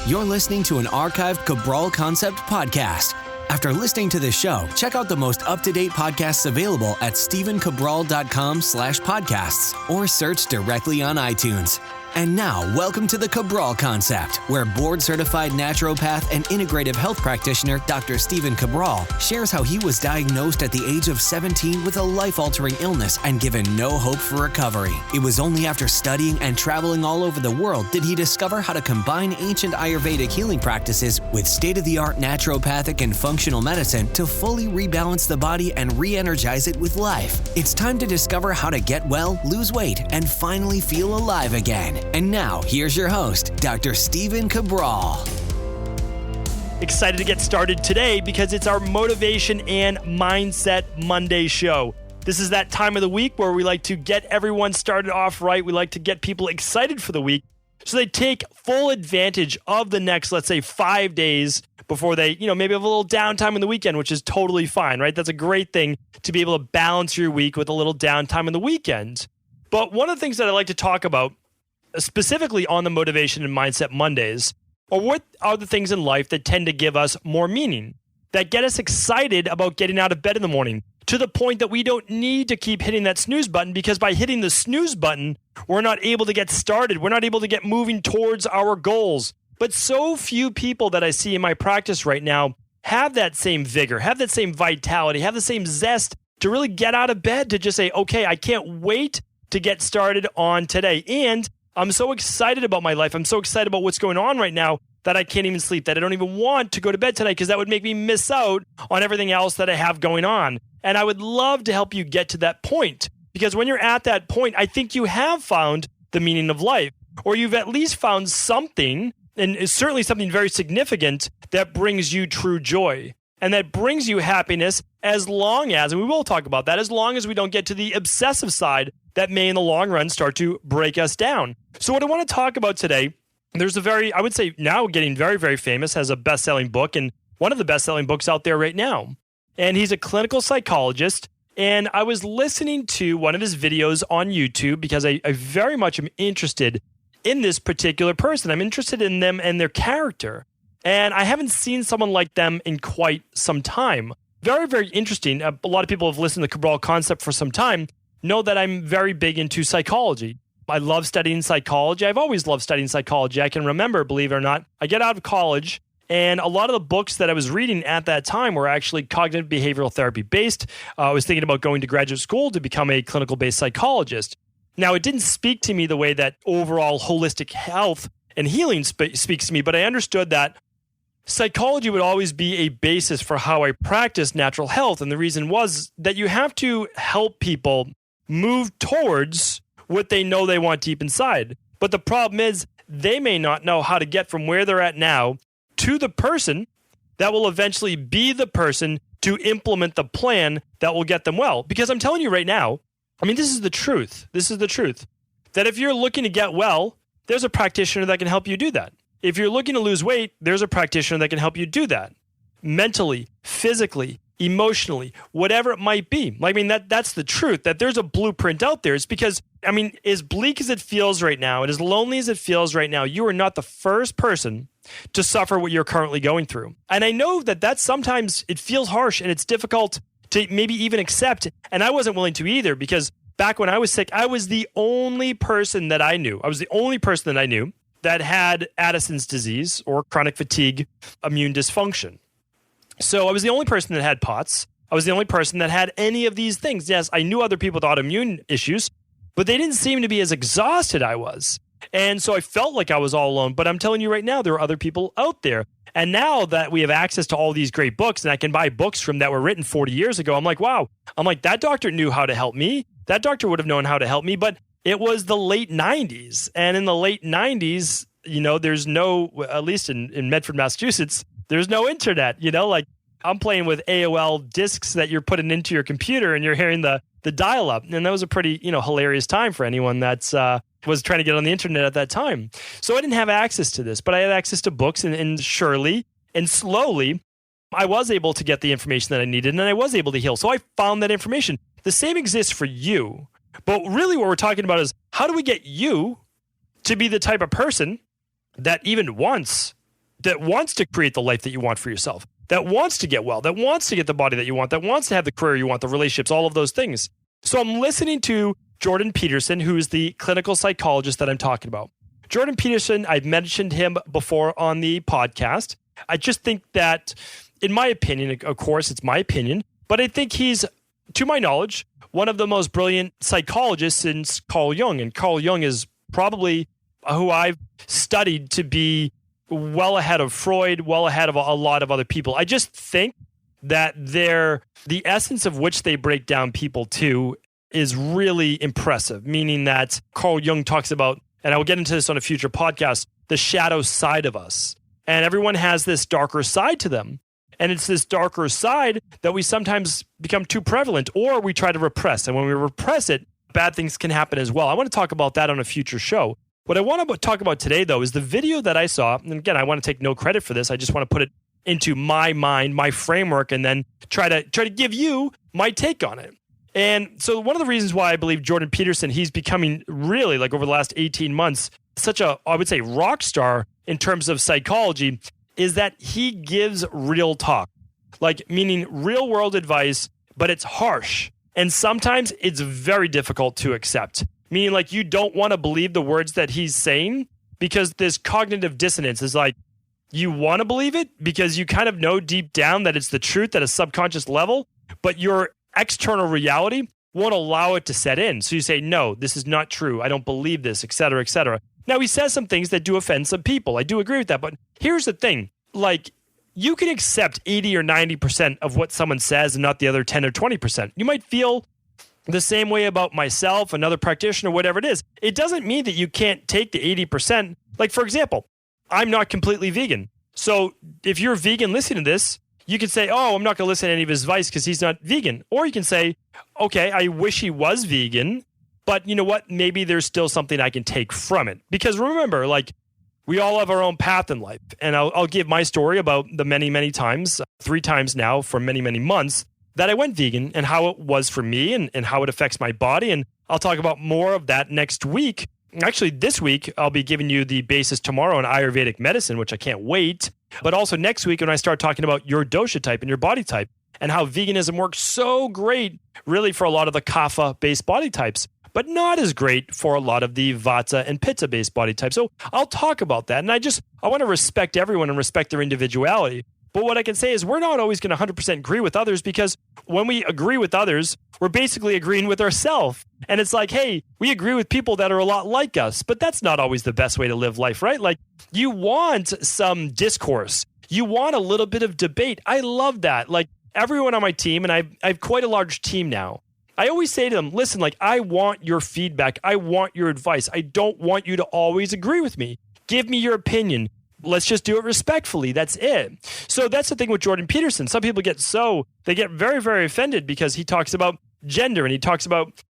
You're listening to an archived Cabral Concept podcast. After listening to this show, check out the most up-to-date podcasts available at stephencabral.com/podcasts or search directly on iTunes. And now, welcome to the Cabral Concept, where board-certified naturopath and integrative health practitioner Dr. Stephen Cabral shares how he was diagnosed at the age of 17 with a life-altering illness and given no hope for recovery. It was only after studying and traveling all over the world did he discover how to combine ancient Ayurvedic healing practices with state-of-the-art naturopathic and functional medicine to fully rebalance the body and re-energize it with life. It's time to discover how to get well, lose weight, and finally feel alive again. And now, here's your host, Dr. Stephen Cabral. Excited to get started today because it's our Motivation and Mindset Monday show. This is that time of the week where we like to get everyone started off right. We like to get people excited for the week so they take full advantage of the next, let's say, 5 days before they, maybe have a little downtime on the weekend, which is totally fine, right? That's a great thing to be able to balance your week with a little downtime on the weekend. But one of the things that I like to talk about specifically on the Motivation and Mindset Mondays, or what are the things in life that tend to give us more meaning, that get us excited about getting out of bed in the morning, to the point that we don't need to keep hitting that snooze button, because by hitting the snooze button, we're not able to get started. We're not able to get moving towards our goals. But so few people that I see in my practice right now have that same vigor, have that same vitality, have the same zest to really get out of bed, to just say, okay, I can't wait to get started on today. And I'm so excited about my life. I'm so excited about what's going on right now that I can't even sleep, that I don't even want to go to bed tonight because that would make me miss out on everything else that I have going on. And I would love to help you get to that point, because when you're at that point, I think you have found the meaning of life, or you've at least found something, and certainly something very significant, that brings you true joy and that brings you happiness, as long as, and we will talk about that, as long as we don't get to the obsessive side that may in the long run start to break us down. So what I want to talk about today, there's I would say now getting very, very famous, has a best-selling book, and one of the best-selling books out there right now. And he's a clinical psychologist. And I was listening to one of his videos on YouTube because I very much am interested in this particular person. I'm interested in them and their character. And I haven't seen someone like them in quite some time. Very, very interesting. A lot of people have listened to the Cabral Concept for some time, know that I'm very big into psychology. I love studying psychology. I've always loved studying psychology. I can remember, believe it or not, I get out of college, and a lot of the books that I was reading at that time were actually cognitive behavioral therapy based. I was thinking about going to graduate school to become a clinical based psychologist. Now, it didn't speak to me the way that overall holistic health and healing speaks to me, but I understood that psychology would always be a basis for how I practice natural health. And the reason was that you have to help people move towards what they know they want deep inside. But the problem is they may not know how to get from where they're at now to the person that will eventually be the person to implement the plan that will get them well. Because I'm telling you right now, this is the truth. This is the truth. That if you're looking to get well, there's a practitioner that can help you do that. If you're looking to lose weight, there's a practitioner that can help you do that. Mentally, physically, emotionally, whatever it might be. That's the truth, that there's a blueprint out there. It's because, as bleak as it feels right now, and as lonely as it feels right now, you are not the first person to suffer what you're currently going through. And I know that sometimes it feels harsh and it's difficult to maybe even accept. And I wasn't willing to either, because back when I was sick, I was the only person that I knew. That had Addison's disease or chronic fatigue immune dysfunction. So I was the only person that had POTS. I was the only person that had any of these things. Yes, I knew other people with autoimmune issues, but they didn't seem to be as exhausted I was. And so I felt like I was all alone. But I'm telling you right now, there are other people out there. And now that we have access to all these great books, and I can buy books that were written 40 years ago, I'm like, wow. That doctor knew how to help me. That doctor would have known how to help me. But it was the late 90s. And in the late 90s, there's no, at least in Medford, Massachusetts, there's no internet. I'm playing with AOL discs that you're putting into your computer and you're hearing the dial-up. And that was a pretty, hilarious time for anyone that's was trying to get on the internet at that time. So I didn't have access to this, but I had access to books, and surely and slowly I was able to get the information that I needed, and I was able to heal. So I found that information. The same exists for you. But really what we're talking about is, how do we get you to be the type of person that even wants that wants to create the life that you want for yourself, that wants to get well, that wants to get the body that you want, that wants to have the career you want, the relationships, all of those things. So I'm listening to Jordan Peterson, who is the clinical psychologist that I'm talking about. Jordan Peterson, I've mentioned him before on the podcast. I just think that, in my opinion, of course, it's my opinion, but I think he's, to my knowledge, one of the most brilliant psychologists since Carl Jung. And Carl Jung is probably who I've studied to be well ahead of Freud, well ahead of a lot of other people. I just think that the essence of which they break down people to is really impressive, meaning that Carl Jung talks about, and I will get into this on a future podcast, the shadow side of us. And everyone has this darker side to them. And it's this darker side that we sometimes become too prevalent or we try to repress. And when we repress it, bad things can happen as well. I want to talk about that on a future show. What I want to talk about today, though, is the video that I saw. And again, I want to take no credit for this. I just want to put it into my mind, my framework, and then try to give you my take on it. And so one of the reasons why I believe Jordan Peterson, he's becoming really, like over the last 18 months, such a, I would say, rock star in terms of psychology, is that he gives real talk, like meaning real world advice, but it's harsh. And sometimes it's very difficult to accept, meaning like you don't want to believe the words that he's saying because this cognitive dissonance is like, you want to believe it because you kind of know deep down that it's the truth at a subconscious level, but your external reality won't allow it to set in. So you say, no, this is not true. I don't believe this, et cetera, et cetera. Now, he says some things that do offend some people. I do agree with that. But here's the thing. Like, you can accept 80 or 90% of what someone says and not the other 10 or 20%. You might feel the same way about myself, another practitioner, whatever it is. It doesn't mean that you can't take the 80%. Like, for example, I'm not completely vegan. So if you're vegan listening to this, you can say, oh, I'm not going to listen to any of his advice because he's not vegan. Or you can say, okay, I wish he was vegan, but you know what? Maybe there's still something I can take from it. Because remember, like, we all have our own path in life. And I'll give my story about the many, many times, 3 times now for many, many months, that I went vegan and how it was for me and how it affects my body. And I'll talk about more of that next week. Actually, this week, I'll be giving you the basis tomorrow on Ayurvedic medicine, which I can't wait. But also next week when I start talking about your dosha type and your body type and how veganism works so great really for a lot of the kapha-based body types, but not as great for a lot of the vata and pitta-based body types. So I'll talk about that. And I want to respect everyone and respect their individuality. But what I can say is we're not always going to 100% agree with others because when we agree with others, we're basically agreeing with ourselves. And it's like, hey, we agree with people that are a lot like us, but that's not always the best way to live life, right? Like you want some discourse. You want a little bit of debate. I love that. Like everyone on my team, and I have quite a large team now. I always say to them, listen, like I want your feedback. I want your advice. I don't want you to always agree with me. Give me your opinion. Let's just do it respectfully. That's it. So that's the thing with Jordan Peterson. Some people they get very, very offended because he talks about gender and he talks about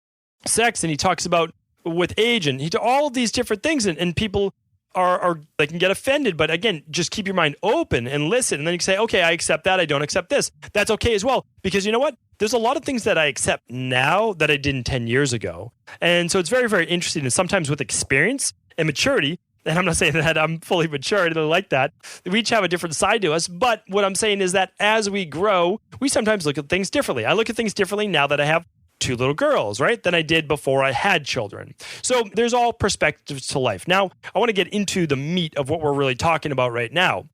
sex and he talks about with age and all of these different things. And people they can get offended. But again, just keep your mind open and listen. And then you can say, okay, I accept that. I don't accept this. That's okay as well. Because you know what? There's a lot of things that I accept now that I didn't 10 years ago. And so it's very, very interesting. And sometimes with experience and maturity, and I'm not saying that I'm fully mature and like that. We each have a different side to us. But what I'm saying is that as we grow, we sometimes look at things differently. I look at things differently now that I have 2 little girls, right, than I did before I had children. So there's all perspectives to life. Now, I want to get into the meat of what we're really talking about right now.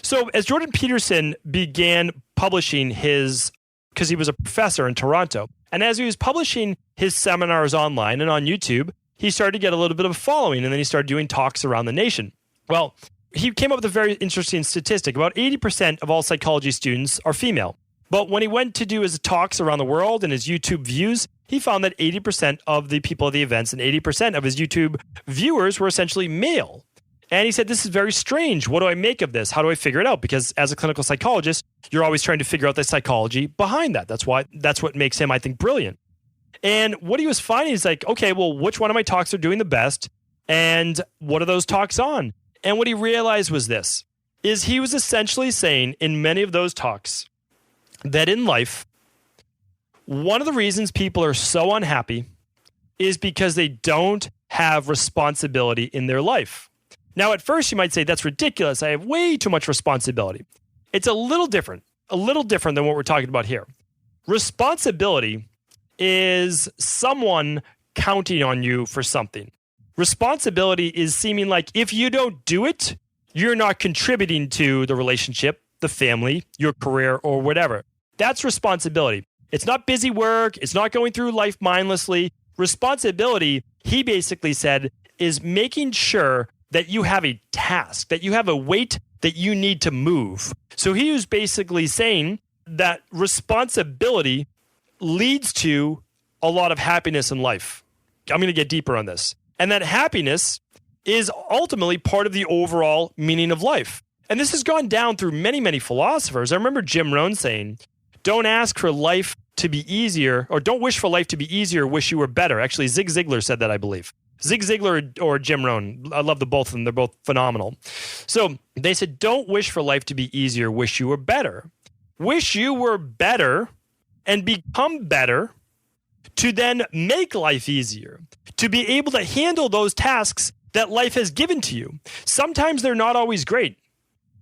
So as Jordan Peterson began publishing because he was a professor in Toronto, and as he was publishing his seminars online and on YouTube, he started to get a little bit of a following, and then he started doing talks around the nation. Well, he came up with a very interesting statistic. About 80% of all psychology students are female. But when he went to do his talks around the world and his YouTube views, he found that 80% of the people at the events and 80% of his YouTube viewers were essentially male. And he said, this is very strange. What do I make of this? How do I figure it out? Because as a clinical psychologist, you're always trying to figure out the psychology behind that. That's what makes him, I think, brilliant. And what he was finding is like, okay, well, which one of my talks are doing the best? And what are those talks on? And what he realized was this, is he was essentially saying in many of those talks that in life, one of the reasons people are so unhappy is because they don't have responsibility in their life. Now, at first, you might say, that's ridiculous. I have way too much responsibility. It's a little different than what we're talking about here. Responsibility is someone counting on you for something. Responsibility is seeming like if you don't do it, you're not contributing to the relationship, the family, your career, or whatever. That's responsibility. It's not busy work. It's not going through life mindlessly. Responsibility, he basically said, is making sure that you have a task, that you have a weight that you need to move. So he was basically saying that responsibility leads to a lot of happiness in life. I'm going to get deeper on this. And that happiness is ultimately part of the overall meaning of life. And this has gone down through many, many philosophers. I remember Jim Rohn saying, don't ask for life to be easier, or don't wish for life to be easier, wish you were better. Actually, Zig Ziglar said that, I believe. Zig Ziglar or Jim Rohn. I love the both of them. They're both phenomenal. So they said, don't wish for life to be easier, wish you were better. Wish you were better and become better to then make life easier, to be able to handle those tasks that life has given to you. Sometimes they're not always great.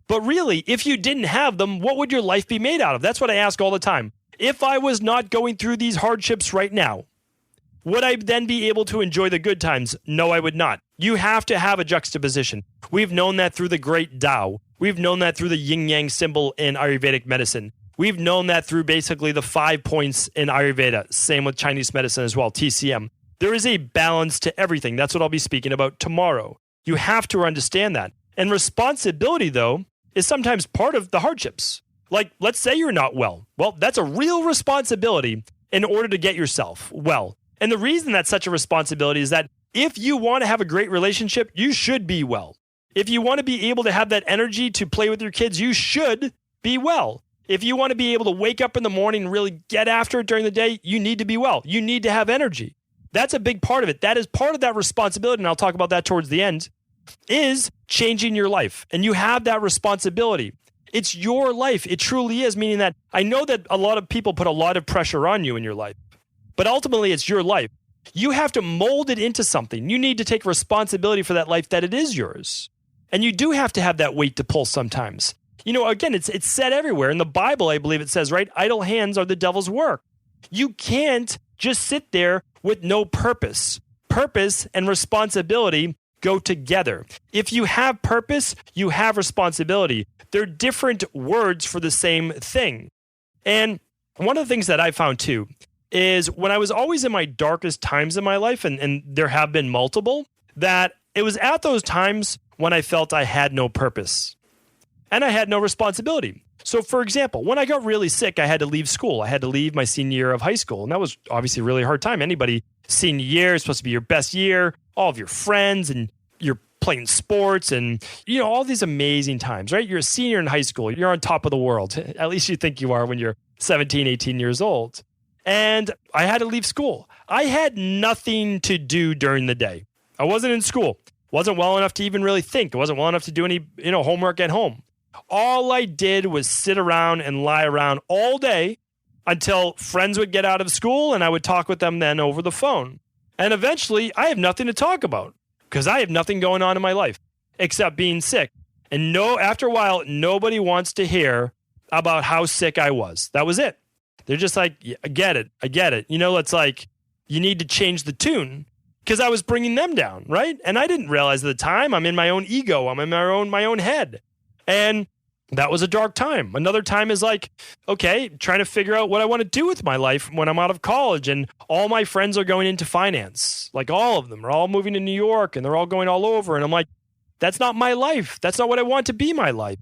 But really, if you didn't have them, what would your life be made out of? That's what I ask all the time. If I was not going through these hardships right now, would I then be able to enjoy the good times? No, I would not. You have to have a juxtaposition. We've known that through the great Tao. We've known that through the yin-yang symbol in Ayurvedic medicine. We've known that through basically the 5 points in Ayurveda. Same with Chinese medicine as well, TCM. There is a balance to everything. That's what I'll be speaking about tomorrow. You have to understand that. And responsibility, though, is sometimes part of the hardships. Like, let's say you're not well. Well, that's a real responsibility in order to get yourself well. And the reason that's such a responsibility is that if you want to have a great relationship, you should be well. If you want to be able to have that energy to play with your kids, you should be well. If you want to be able to wake up in the morning and really get after it during the day, you need to be well. You need to have energy. That's a big part of it. That is part of that responsibility, and I'll talk about that towards the end, is changing your life. And you have that responsibility. It's your life. It truly is, meaning that I know that a lot of people put a lot of pressure on you in your life, but ultimately it's your life. You have to mold it into something. You need to take responsibility for that life that it is yours. And you do have to have that weight to pull sometimes. You know, again, it's said everywhere. In the Bible, I believe it says, right? Idle hands are the devil's work. You can't just sit there with no purpose. Purpose and responsibility go together. If you have purpose, you have responsibility. They're different words for the same thing. And one of the things that I found too is when I was always in my darkest times in my life, and there have been multiple, that it was at those times when I felt I had no purpose and I had no responsibility. So for example, when I got really sick, I had to leave school. I had to leave my senior year of high school. And that was obviously a really hard time. Anybody senior year is supposed to be your best year, all of your friends, and you're playing sports and, you know, all these amazing times, right? You're a senior in high school. You're on top of the world. At least you think you are when you're 17, 18 years old. And I had to leave school. I had nothing to do during the day. I wasn't in school. Wasn't well enough to even really think. I wasn't well enough to do any, homework at home. All I did was sit around and lie around all day until friends would get out of school and I would talk with them then over the phone. And eventually I have nothing to talk about because I have nothing going on in my life except being sick. And after a while, nobody wants to hear about how sick I was. That was it. They're just like, yeah, I get it. It's like, you need to change the tune because I was bringing them down, right? And I didn't realize at the time I'm in my own ego. I'm in my own head. And that was a dark time. Another time is like, okay, trying to figure out what I want to do with my life when I'm out of college. And all my friends are going into finance. Like all of them are all moving to New York and they're all going all over. And I'm like, that's not my life. That's not what I want to be my life.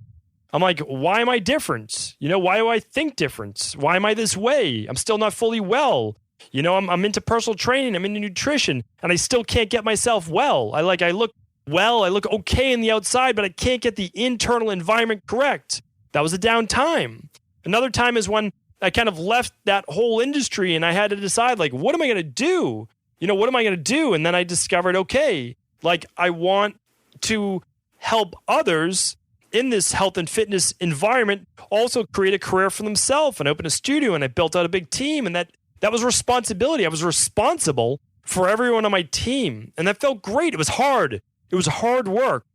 I'm like, why am I different? Why do I think different? Why am I this way? I'm still not fully well. I'm into personal training. I'm into nutrition and I still can't get myself well. I look well, I look okay in the outside, but I can't get the internal environment correct. That was a down time. Another time is when I kind of left that whole industry and I had to decide, like, what am I going to do? What am I going to do? And then I discovered, okay, like I want to help others in this health and fitness environment also create a career for themselves and open a studio. And I built out a big team and that was responsibility. I was responsible for everyone on my team. And that felt great. It was hard. It was hard work.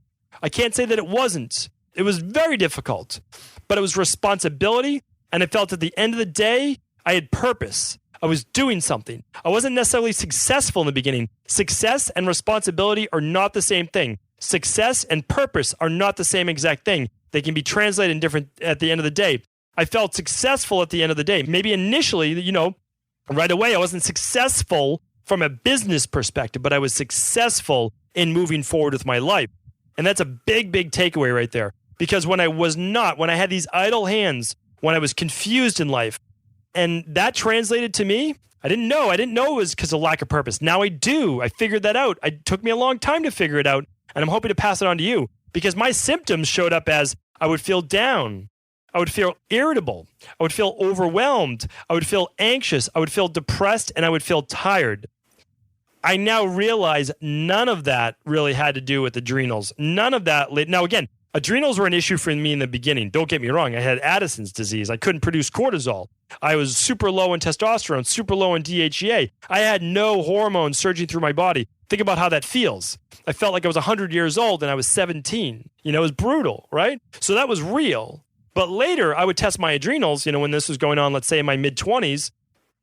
I can't say that it wasn't. It was very difficult, but it was responsibility. And I felt at the end of the day, I had purpose. I was doing something. I wasn't necessarily successful in the beginning. Success and responsibility are not the same thing. Success and purpose are not the same exact thing. They can be translated in different at the end of the day. I felt successful at the end of the day. Maybe initially, right away, I wasn't successful from a business perspective, but I was successful in moving forward with my life. And that's a big, big takeaway right there. Because when I had these idle hands, when I was confused in life, and that translated to me, I didn't know it was because of lack of purpose. Now I do. I figured that out. It took me a long time to figure it out, and I'm hoping to pass it on to you because my symptoms showed up as I would feel down. I would feel irritable. I would feel overwhelmed. I would feel anxious. I would feel depressed, and I would feel tired. I now realize none of that really had to do with adrenals. None of that. Now, again, adrenals were an issue for me in the beginning. Don't get me wrong. I had Addison's disease. I couldn't produce cortisol. I was super low in testosterone, super low in DHEA. I had no hormones surging through my body. Think about how that feels. I felt like I was 100 years old and I was 17. It was brutal, right? So that was real. But later, I would test my adrenals, when this was going on, let's say in my mid-20s,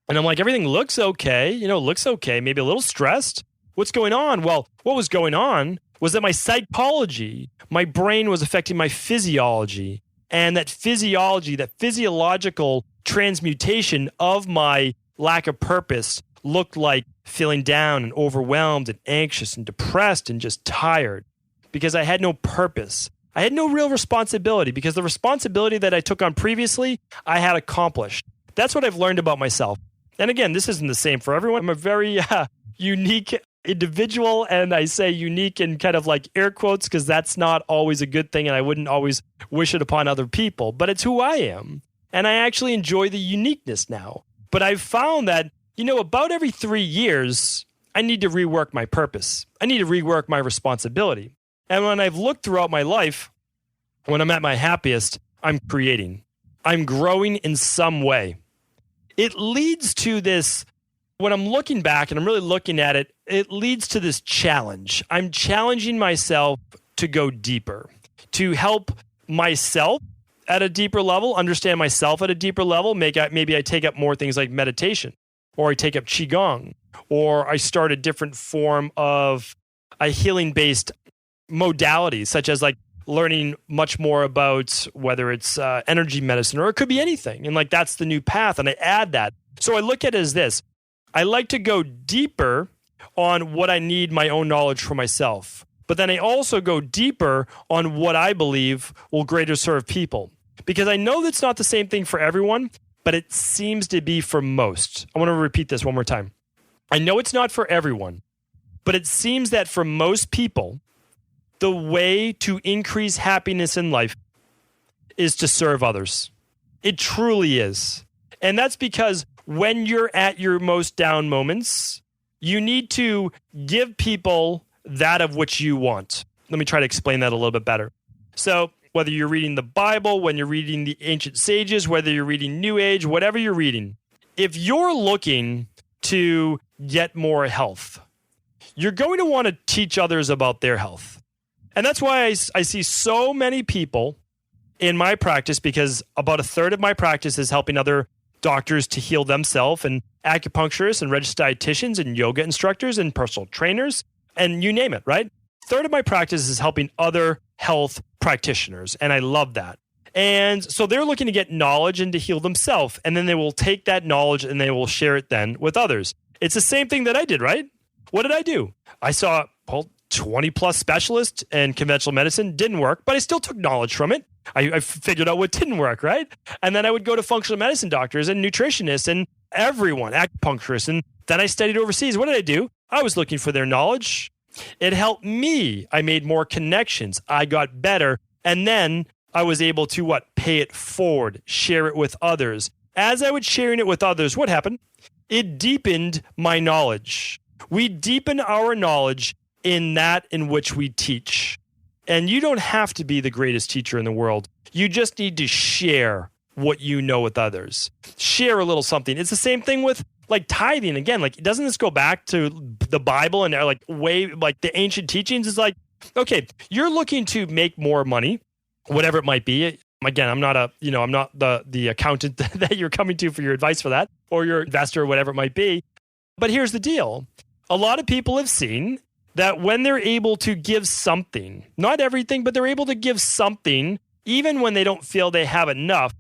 and I'm like, everything looks okay. Looks okay. Maybe a little stressed. What's going on? Well, what was going on was that my psychology, my brain was affecting my physiology. And that physiology, that physiological transmutation of my lack of purpose looked like feeling down and overwhelmed and anxious and depressed and just tired because I had no purpose. I had no real responsibility because the responsibility that I took on previously, I had accomplished. That's what I've learned about myself. And again, this isn't the same for everyone. I'm a very unique individual, and I say unique in kind of like air quotes because that's not always a good thing and I wouldn't always wish it upon other people, but it's who I am. And I actually enjoy the uniqueness now. But I've found that, about every 3 years, I need to rework my purpose. I need to rework my responsibility. And when I've looked throughout my life, when I'm at my happiest, I'm creating. I'm growing in some way. It leads to this, when I'm looking back and I'm really looking at it, it leads to this challenge. I'm challenging myself to go deeper, to help myself at a deeper level, understand myself at a deeper level. Maybe I take up more things like meditation, or I take up Qigong, or I start a different form of a healing-based modality, such as like learning much more about whether it's energy medicine, or it could be anything. And that's the new path. And I add that. So I look at it as this. I like to go deeper on what I need my own knowledge for myself. But then I also go deeper on what I believe will greater serve people. Because I know that's not the same thing for everyone, but it seems to be for most. I want to repeat this one more time. I know it's not for everyone, but it seems that for most people, the way to increase happiness in life is to serve others. It truly is. And that's because when you're at your most down moments, you need to give people that of which you want. Let me try to explain that a little bit better. So whether you're reading the Bible, when you're reading the ancient sages, whether you're reading New Age, whatever you're reading, if you're looking to get more health, you're going to want to teach others about their health. And that's why I see so many people in my practice, because about a third of my practice is helping other doctors to heal themselves, and acupuncturists and registered dietitians and yoga instructors and personal trainers, and you name it, right? A third of my practice is helping other health practitioners, and I love that. And so they're looking to get knowledge and to heal themselves, and then they will take that knowledge and they will share it then with others. It's the same thing that I did, right? What did I do? I saw 20 plus specialists in conventional medicine, didn't work, but I still took knowledge from it. I figured out what didn't work, right? And then I would go to functional medicine doctors and nutritionists and everyone, acupuncturists, and then I studied overseas. What did I do? I was looking for their knowledge. It helped me. I made more connections. I got better. And then I was able to pay it forward, share it with others. As I was sharing it with others, what happened? It deepened my knowledge. We deepen our knowledge in that in which we teach. And you don't have to be the greatest teacher in the world. You just need to share what you know with others. Share a little something. It's the same thing with tithing. Again, doesn't this go back to the Bible and the ancient teachings? It's Okay, you're looking to make more money, whatever it might be. Again, I'm not the accountant that you're coming to for your advice for that, or your investor or whatever it might be. But here's the deal. A lot of people have seen that when they're able to give something, not everything, but they're able to give something, even when they don't feel they have enough,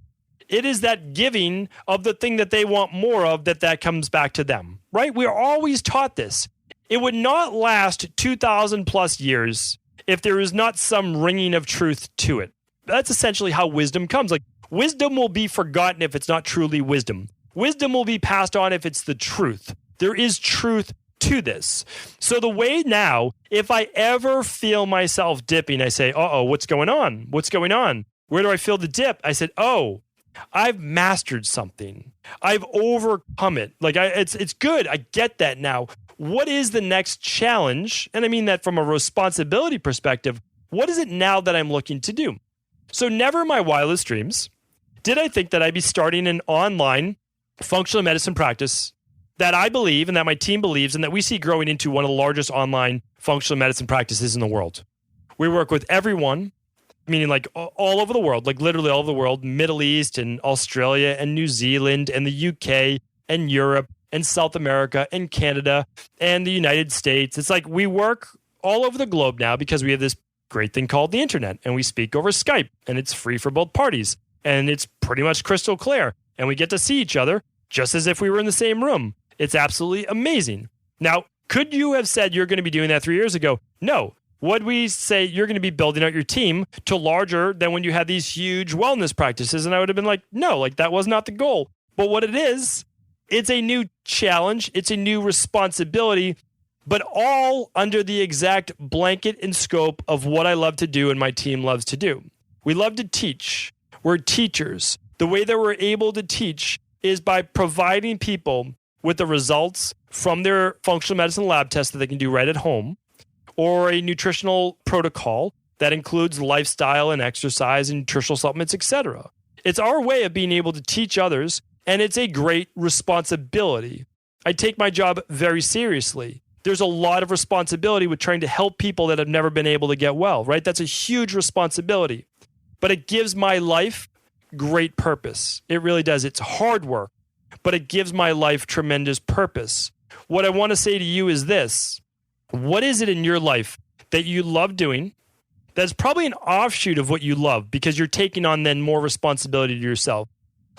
it is that giving of the thing that they want more of that comes back to them, right? We're always taught this. It would not last 2,000 plus years if there is not some ringing of truth to it. That's essentially how wisdom comes. Like, wisdom will be forgotten if it's not truly wisdom. Wisdom will be passed on if it's the truth. There is truth to this. So the way now, if I ever feel myself dipping, I say, what's going on? What's going on? Where do I feel the dip? I said, I've mastered something. I've overcome it. Like, it's good. I get that now. What is the next challenge? And I mean that from a responsibility perspective. What is it now that I'm looking to do? So never in my wildest dreams did I think that I'd be starting an online functional medicine practice that I believe and that my team believes and that we see growing into one of the largest online functional medicine practices in the world. We work with everyone, meaning like all over the world, like literally all over the world, Middle East and Australia and New Zealand and the UK and Europe and South America and Canada and the United States. It's like we work all over the globe now because we have this great thing called the internet, and we speak over Skype, and it's free for both parties, and it's pretty much crystal clear, and we get to see each other just as if we were in the same room. It's absolutely amazing. Now, could you have said you're going to be doing that 3 years ago? No. Would we say you're going to be building out your team to larger than when you had these huge wellness practices? And I would have been like, no, like that was not the goal. But what it is, it's a new challenge. It's a new responsibility, but all under the exact blanket and scope of what I love to do and my team loves to do. We love to teach. We're teachers. The way that we're able to teach is by providing people with the results from their functional medicine lab test that they can do right at home, or a nutritional protocol that includes lifestyle and exercise and nutritional supplements, etc. It's our way of being able to teach others, and it's a great responsibility. I take my job very seriously. There's a lot of responsibility with trying to help people that have never been able to get well, right? That's a huge responsibility. But it gives my life great purpose. It really does. It's hard work, but it gives my life tremendous purpose. What I want to say to you is this. What is it in your life that you love doing that's probably an offshoot of what you love because you're taking on then more responsibility to yourself?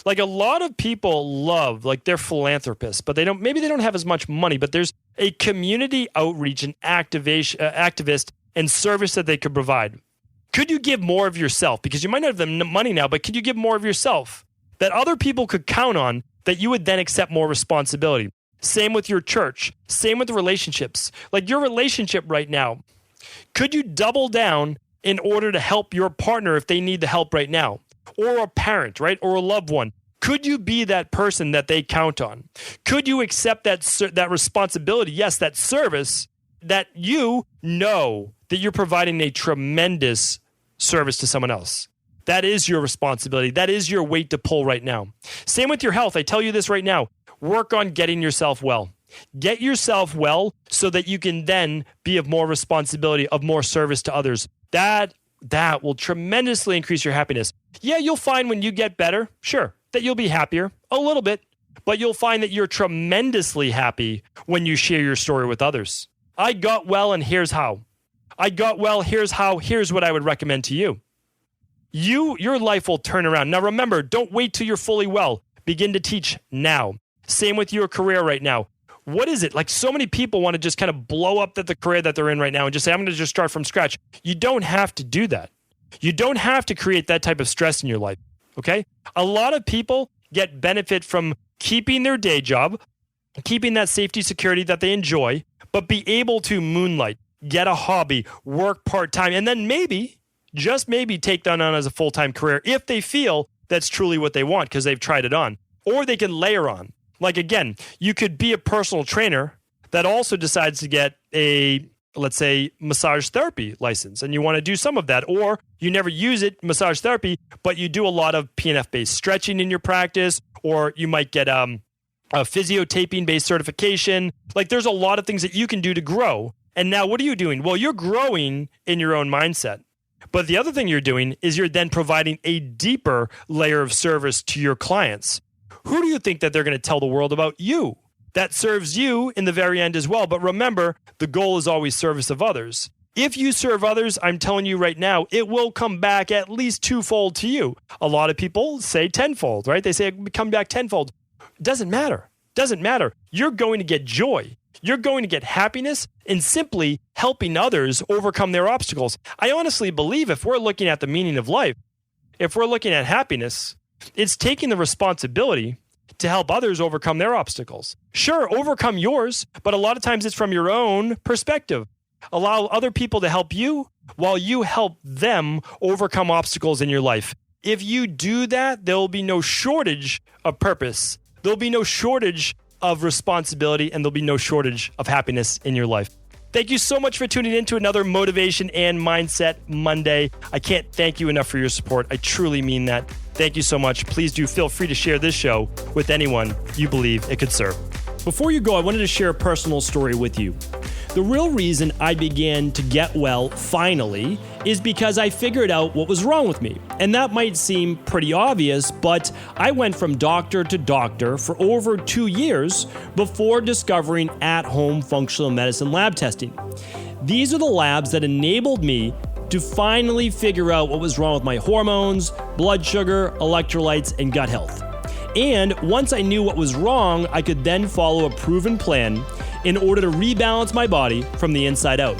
Like a lot of people love, like they're philanthropists, but maybe they don't have as much money, but there's a community outreach and activist and service that they could provide. Could you give more of yourself? Because you might not have the money now, but could you give more of yourself that other people could count on that you would then accept more responsibility? Same with your church. Same with relationships. Like your relationship right now, could you double down in order to help your partner if they need the help right now? Or a parent, right? Or a loved one. Could you be that person that they count on? Could you accept that responsibility? Yes, that service that you know that you're providing a tremendous service to someone else. That is your responsibility. That is your weight to pull right now. Same with your health. I tell you this right now. Work on getting yourself well. Get yourself well so that you can then be of more responsibility, of more service to others. That will tremendously increase your happiness. Yeah, you'll find when you get better, sure, that you'll be happier a little bit, but you'll find that you're tremendously happy when you share your story with others. I got well and here's how. I got well, here's how, here's what I would recommend to you. Your life will turn around. Now remember, don't wait till you're fully well. Begin to teach now. Same with your career right now. What is it? Like so many people want to just kind of blow up the career that they're in right now and just say, I'm going to just start from scratch. You don't have to do that. You don't have to create that type of stress in your life, okay? A lot of people get benefit from keeping their day job, keeping that safety security that they enjoy, but be able to moonlight, get a hobby, work part-time, and then maybe, just maybe take that on as a full-time career if they feel that's truly what they want because they've tried it on. Or they can layer on. Like again, you could be a personal trainer that also decides to get a, let's say, massage therapy license, and you want to do some of that, or you never use it, massage therapy, but you do a lot of PNF-based stretching in your practice, or you might get a physiotaping-based certification. Like there's a lot of things that you can do to grow, And now what are you doing? Well, you're growing in your own mindset. But the other thing you're doing is you're then providing a deeper layer of service to your clients. Who do you think that they're going to tell the world about you? That serves you in the very end as well. But remember, the goal is always service of others. If you serve others, I'm telling you right now, it will come back at least twofold to you. A lot of people say tenfold, right? They say it will come back tenfold. Doesn't matter. Doesn't matter. You're going to get joy. You're going to get happiness in simply helping others overcome their obstacles. I honestly believe if we're looking at the meaning of life, if we're looking at happiness, it's taking the responsibility to help others overcome their obstacles. Sure, overcome yours, but a lot of times it's from your own perspective. Allow other people to help you while you help them overcome obstacles in your life. If you do that, there will be no shortage of purpose. There'll be no shortage of responsibility, and there'll be no shortage of happiness in your life. Thank you so much for tuning in to another Motivation and Mindset Monday. I can't thank you enough for your support. I truly mean that. Thank you so much. Please do feel free to share this show with anyone you believe it could serve. Before you go, I wanted to share a personal story with you. The real reason I began to get well finally is because I figured out what was wrong with me. And that might seem pretty obvious, but I went from doctor to doctor for over 2 years before discovering at-home functional medicine lab testing. These are the labs that enabled me to finally figure out what was wrong with my hormones, blood sugar, electrolytes, and gut health. And once I knew what was wrong, I could then follow a proven plan in order to rebalance my body from the inside out.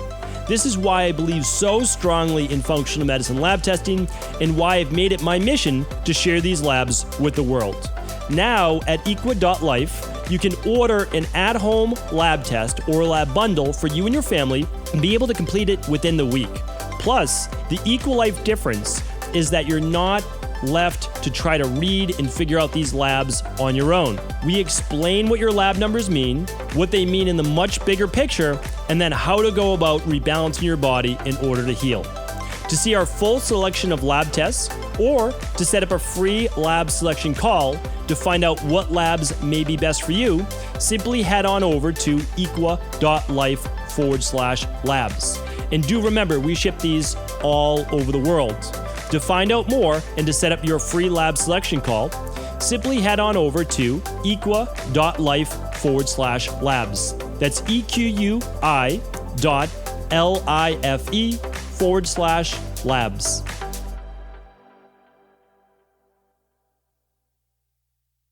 This is why I believe so strongly in functional medicine lab testing and why I've made it my mission to share these labs with the world. Now at equa.life, you can order an at-home lab test or lab bundle for you and your family and be able to complete it within the week. Plus, the EquaLife difference is that you're not left to try to read and figure out these labs on your own. We explain what your lab numbers mean, what they mean in the much bigger picture, and then how to go about rebalancing your body in order to heal. To see our full selection of lab tests or to set up a free lab selection call to find out what labs may be best for you, simply head on over to equa.life/labs. And do remember, we ship these all over the world. To find out more and to set up your free lab selection call, simply head on over to equa.life/labs. That's EQUI.LIFE/labs.